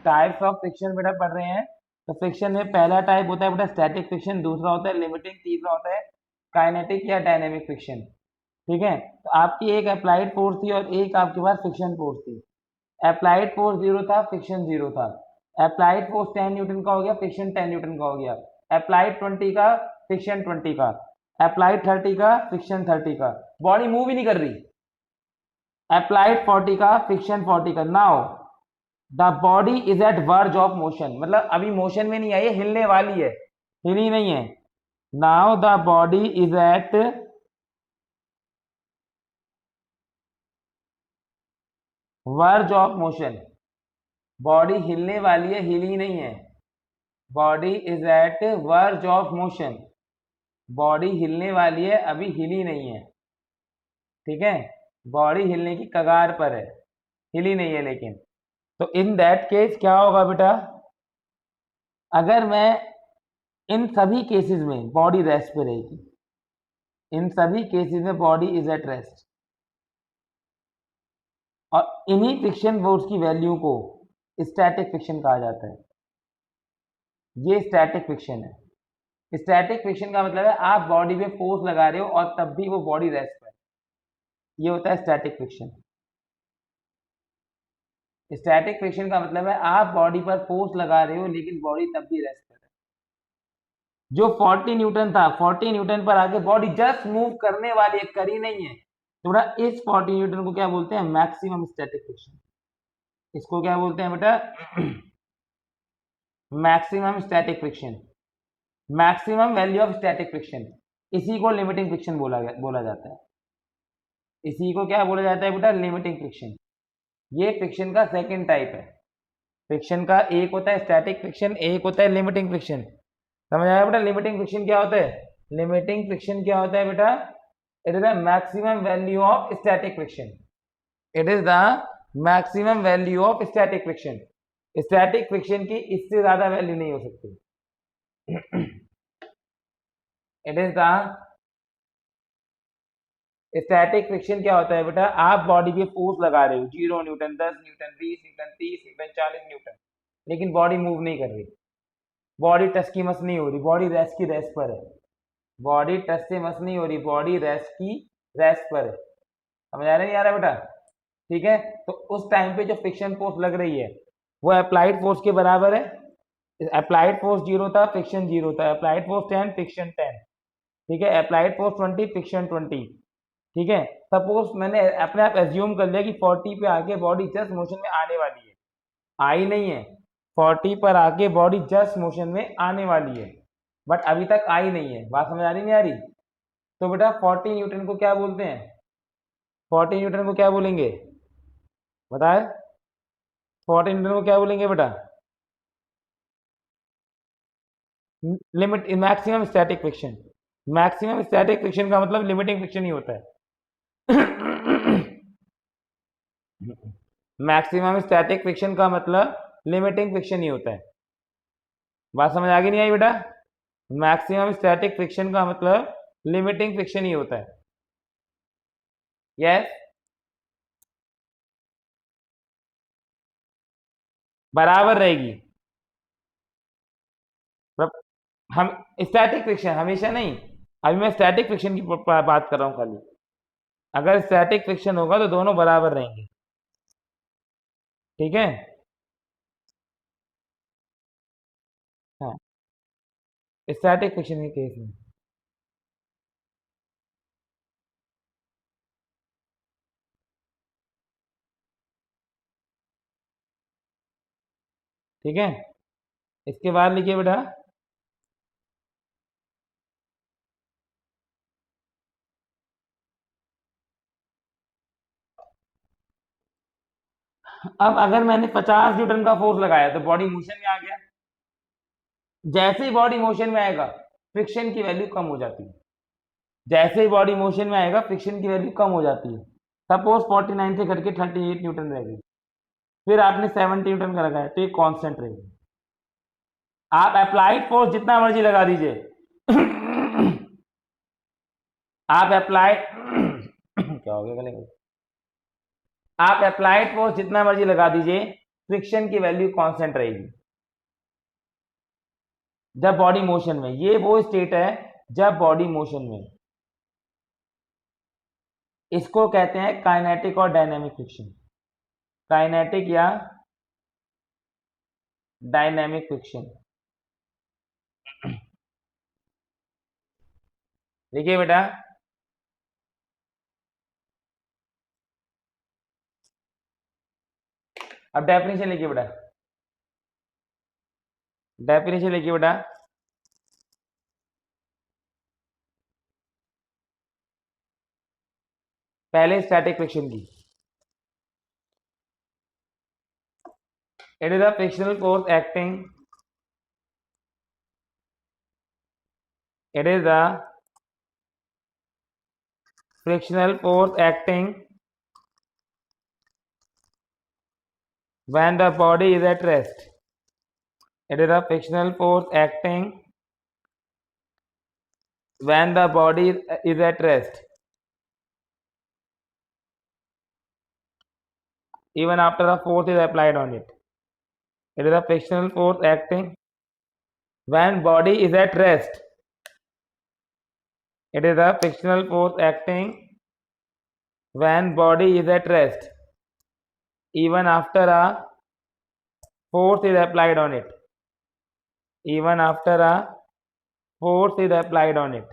Types of friction बेटा पढ़ रहे हैं। तो फ्रिक्शन में पहला टाइप होता है बेटा स्टैटिक फ्रिक्शन, दूसरा होता है लिमिटिंग, तीसरा होता है काइनेटिक या डायनेमिक फ्रिक्शन। ठीक है, तो आपकी एक अप्लाइड फोर्स थी और एक आपके पास फ्रिक्शन फोर्स थी। अप्लाइड फोर्स 0 था, फ्रिक्शन 0 था। अप्लाइड फोर्स 10 न्यूटन का हो गया, फ्रिक्शन 10 न्यूटन का हो गया। अप्लाइड 20 का, फ्रिक्शन 20 का। अप्लाइड 30 का, फ्रिक्शन 30 का। बॉडी मूव ही नहीं कर रही। अप्लाइड 40 का, फ्रिक्शन 40 का। Now the body is at verge of motion, मतलब अभी मोशन में नहीं आई है, हिलने वाली है, हिली नहीं है। Now the body is at verge of motion, body हिलने वाली है, हिली नहीं है। Body is at verge of motion, body हिलने वाली है, अभी हिली नहीं है। ठीक है, बॉडी हिलने की कगार पर है, हिली नहीं है लेकिन। तो इन दैट केस क्या होगा बेटा, अगर मैं इन सभी केसेस में बॉडी रेस्ट पे रहेगी, इन सभी केसेस में बॉडी इज एट रेस्ट, और इन्हीं फ्रिक्शन फोर्स की वैल्यू को स्टैटिक फ्रिक्शन कहा जाता है। ये स्टैटिक फ्रिक्शन है। स्टैटिक फ्रिक्शन का मतलब है आप बॉडी पे फोर्स लगा रहे हो और तब भी वो बॉडी रेस्ट पर, ये होता है स्टैटिक फ्रिक्शन। स्टैटिक फ्रिक्शन का मतलब है आप बॉडी पर फोर्स लगा रहे हो लेकिन बॉडी तब भी रेस्ट पर है। जो 40 न्यूटन था, 40 न्यूटन पर आके बॉडी जस्ट मूव करने वाली है, करी नहीं है, तो बेटा इस 40 न्यूटन को क्या बोलते हैं, मैक्सिमम स्टैटिक फ्रिक्शन। इसको क्या बोलते हैं बेटा, maximum static friction, maximum value of static friction. इसी को लिमिटिंग फ्रिक्शन बोला जाता है। इसी को क्या बोला जाता है बेटा, लिमिटिंग फ्रिक्शन। ये फ्रिक्शन का सेकंड टाइप है। फ्रिक्शन का एक होता है स्टैटिक फ्रिक्शन, एक होता है लिमिटिंग फ्रिक्शन। समझ आया बेटा, लिमिटिंग फ्रिक्शन क्या होता है, लिमिटिंग फ्रिक्शन क्या होता है बेटा, it is the maximum value of static friction, it is the maximum value of static friction. Static friction की इससे ज्यादा वैल्यू नहीं हो सकती। It is the static friction क्या होता है बेटा, आप बॉडी पे फोर्स लगा रहे हो 0 Newton, 10 Newton, 20 Newton, 30 Newton, 40 Newton, लेकिन बॉडी मूव नहीं कर रही, बॉडी टस की मस नहीं हो रही, बॉडी रेस्ट की रेस्ट पर है, बॉडी टच से मस नहीं हो रही, बॉडी रेस्ट की रेस्ट पर है। समझ आ रहा है, नहीं आ रहा बेटा? ठीक है, तो उस टाइम पे जो फ्रिक्शन फोर्स लग रही है वो अप्लाइड फोर्स के बराबर है। अप्लाइड फोर्स 0 था, फ्रिक्शन 0 था। Applied force 10, friction 10। ठीक है, अप्लाइड फोर्स 20, फ्रिक्शन 20। ठीक है, सपोज मैंने अपने आप एज्यूम कर लिया कि 40 पे आके बॉडी जस्ट मोशन में आने वाली है, आई नहीं है। 40 पर आके बॉडी जस्ट मोशन में आने वाली है, बट अभी तक आई नहीं है। बात समझ आ रही नहीं आ रही? तो बेटा 40 न्यूटन को क्या बोलते हैं, 40 न्यूटन को क्या बोलेंगे बताए, 40 न्यूटन को क्या बोलेंगे बेटा, limit maximum static friction. Maximum static friction का मतलब लिमिटिंग फ्रिक्शन ही होता है। मैक्सिमम स्टैटिक फ्रिक्शन का मतलब लिमिटिंग फ्रिक्शन ही होता है। बात समझ आ गई नहीं आई बेटा? मैक्सिमम स्टैटिक फ्रिक्शन का मतलब लिमिटिंग फ्रिक्शन ही होता है। यस, बराबर रहेगी। हम स्टैटिक फ्रिक्शन हमेशा नहीं, अभी मैं स्टैटिक फ्रिक्शन की बात कर रहा हूं खाली। अगर स्टैटिक फ्रिक्शन होगा तो दोनों बराबर रहेंगे। ठीक है, हाँ, स्टैटिक फ्रिक्शन के केस में। ठीक है, इसके बाद लिखिए बेटा, अब अगर मैंने 50 न्यूटन का फोर्स लगाया तो बॉडी मोशन में आ गया। जैसे ही बॉडी मोशन में आएगा फ्रिक्शन की वैल्यू कम हो जाती है, जैसे ही बॉडी मोशन में आएगा फ्रिक्शन की वैल्यू कम हो जाती है। सपोज 49 से घट के 38 न्यूटन रहेगी, फिर आपने 70 न्यूटन का लगाया तो ये कांस्टेंट रहेगी। आप अप्लाइड फोर्स जितना मर्जी लगा दीजिए, आप अप्लाइड क्या हो गया गले में, आप अप्लाइड फोर्स जितना मर्जी लगा दीजिए, फ्रिक्शन की वैल्यू कांस्टेंट रहेगी जब बॉडी मोशन में। ये वो स्टेट है जब बॉडी मोशन में। इसको कहते हैं काइनेटिक और डायनेमिक फ्रिक्शन। काइनेटिक या डायनेमिक फ्रिक्शन। देखिए बेटा, अब डेफिनेशन लिखिए बेटा। डेफिनेशन लिखिए बेटा। पहले स्टैटिक फ्रिक्शन की। It is a frictional force acting. It is a frictional force acting when the body is at rest. It is a frictional force acting when the body is at rest, even after a force is applied on it. It is a frictional force acting when body is at rest. It is a frictional force acting when body is at rest, even after a force is applied on it. Even after a force is applied on it.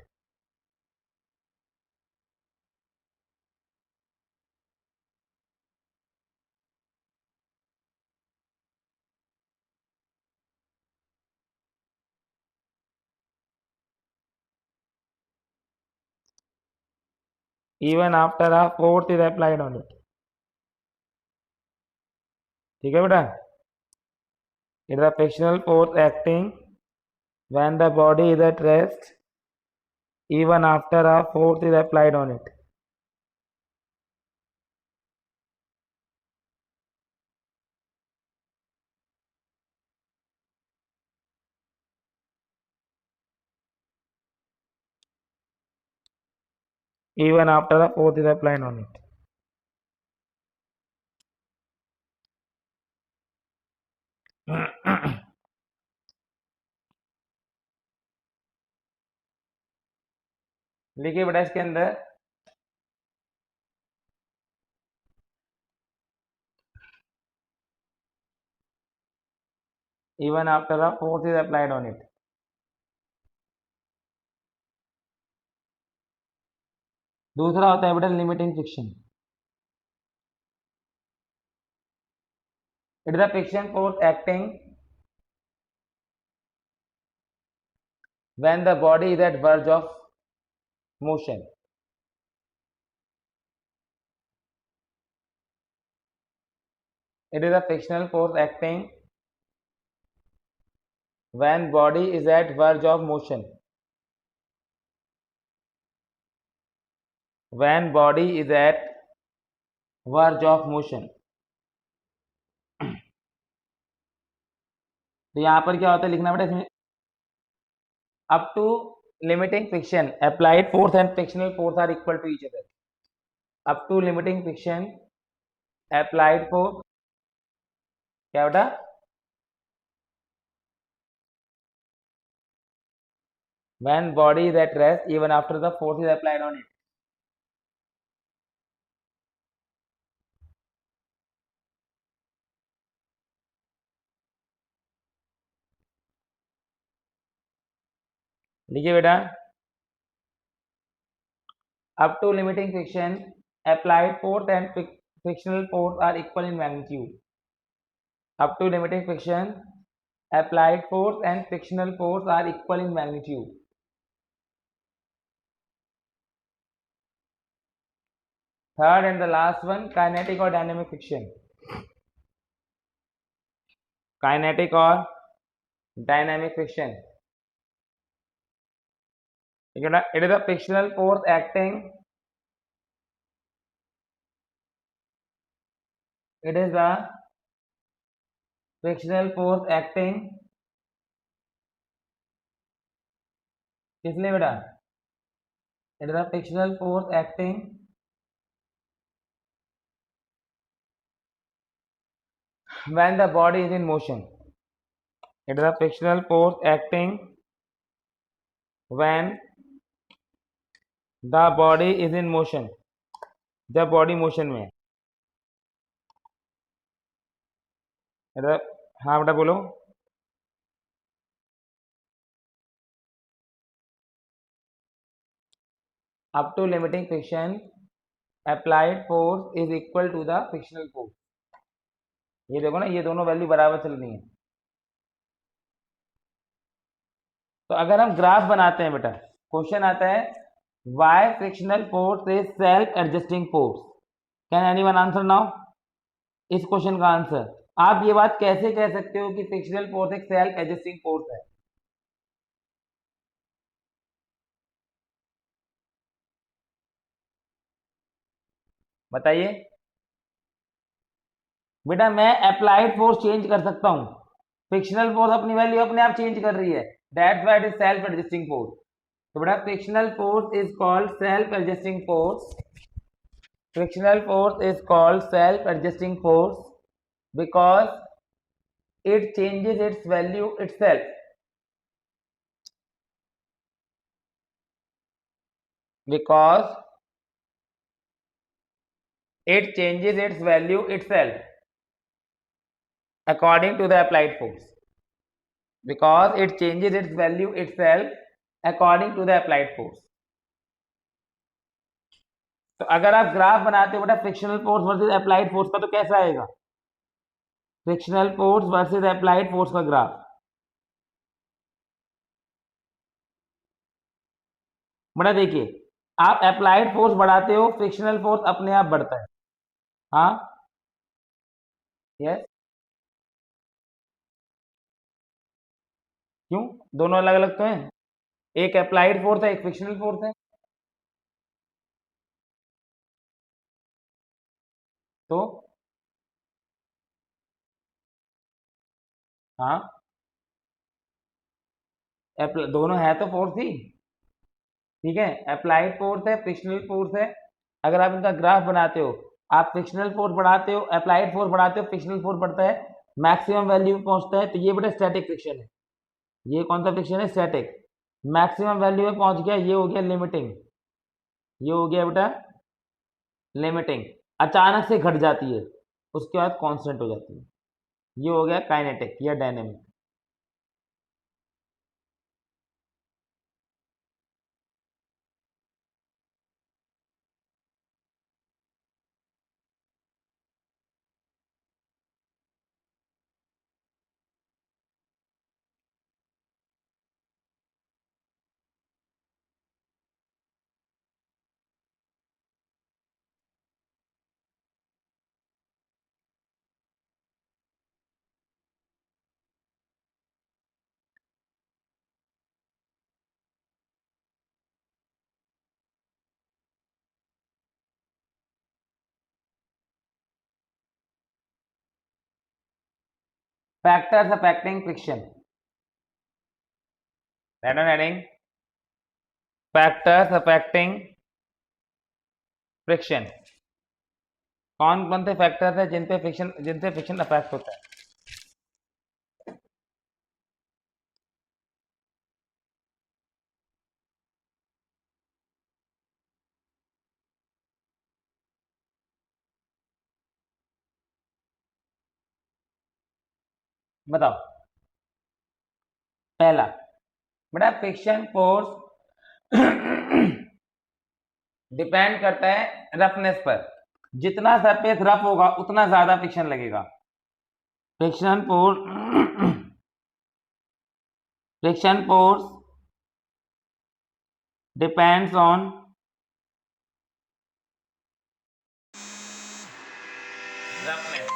Even after a force is applied on it. ठीक है बेटा? It is a frictional force acting when the body is at rest, even after a force is applied on it. Even after a force is applied on it. लिखिए बेटा इसके अंदर, even after a force is applied on it. दूसरा होता है बेटा limiting friction. It is a friction force acting when the body is at verge of motion. It is a frictional force acting when body is at verge of motion. When body is at verge of motion. तो यहाँ पर क्या होता है लिखना बेटा इसमें, up to limiting friction applied force and frictional force are equal to each other. Up to limiting friction applied force क्या बेटा, when body is at rest even after the force is applied on it. लिखिए बेटा, up to limiting friction applied force and frictional force are equal in magnitude. Up to limiting friction applied force and frictional force are equal in magnitude. Third and the last one, kinetic or dynamic friction. Kinetic or dynamic friction. It is a frictional force acting. It is a frictional force acting. किस लिए बेटा? It is a frictional force acting when the body is in motion. It is a frictional force acting when the body is in motion. जब body motion में है। हाँ बेटा बोलो। Up to limiting friction, applied force is equal to the frictional force. ये देखो ना, ये दोनों वैल्यू बराबर चल रही है। तो अगर हम ग्राफ बनाते हैं बेटा, क्वेश्चन आता है why frictional force is self adjusting force. Can anyone answer now? इस क्वेश्चन का आंसर आप ये बात कैसे कह सकते हो कि फ्रिक्शनल फोर्स एक सेल्फ एडजस्टिंग फोर्स है? बताइए बेटा। मैं अप्लाइड फोर्स चेंज कर सकता हूं, फ्रिक्शनल फोर्स अपनी वैल्यू अपने आप चेंज कर रही है, that's why it is self adjusting force. तो बेटा frictional force is called self adjusting force. Frictional force is called self-adjusting force because it changes its value itself. Because it changes its value itself according to the applied force. Because it changes its value itself according to the applied force. तो अगर आप graph बनाते हो बेटा frictional force versus applied force का, तो कैसा आएगा? Frictional force versus applied force का ग्राफ। बेटा देखिए, आप अप्लाइड फोर्स बढ़ाते हो, फ्रिक्शनल फोर्स अपने आप बढ़ता है। हाँ, यस। क्यों? दोनों अलग अलग तो हैं। एक अप्लाइड फोर्स है, एक फ्रिक्शनल फोर्स है। तो हाँ, दोनों है तो फोर्स ही। ठीक है, अप्लाइड फोर्स है, फ्रिक्शनल फोर्स है। अगर आप इनका ग्राफ बनाते हो, आप फ्रिक्शनल फोर्स बढ़ाते हो, अप्लाइड फोर्स बढ़ाते हो, फ्रिक्शनल फोर्स बढ़ता है, मैक्सिमम वैल्यू में पहुंचता है, तो ये बेटा स्टैटिक फ्रिक्शन है। ये कौन सा फ्रिक्शन है? स्टैटिक। मैक्सिमम वैल्यू में पहुंच गया, ये हो गया लिमिटिंग। ये हो गया बेटा लिमिटिंग। अचानक से घट जाती है, उसके बाद कांस्टेंट हो जाती है। ये हो गया काइनेटिक या dynamic. Factors affecting friction. Pattern adding. Factors affecting friction. कौन कौन से फैक्टर्स है जिनसे फ्रिक्शन अफेक्ट होता है? बताओ। पहला बेटा फ्रिक्शन फोर्स डिपेंड करता है रफनेस पर। जितना सरफेस रफ होगा उतना ज्यादा फ्रिक्शन लगेगा। Friction force friction force depends on roughness.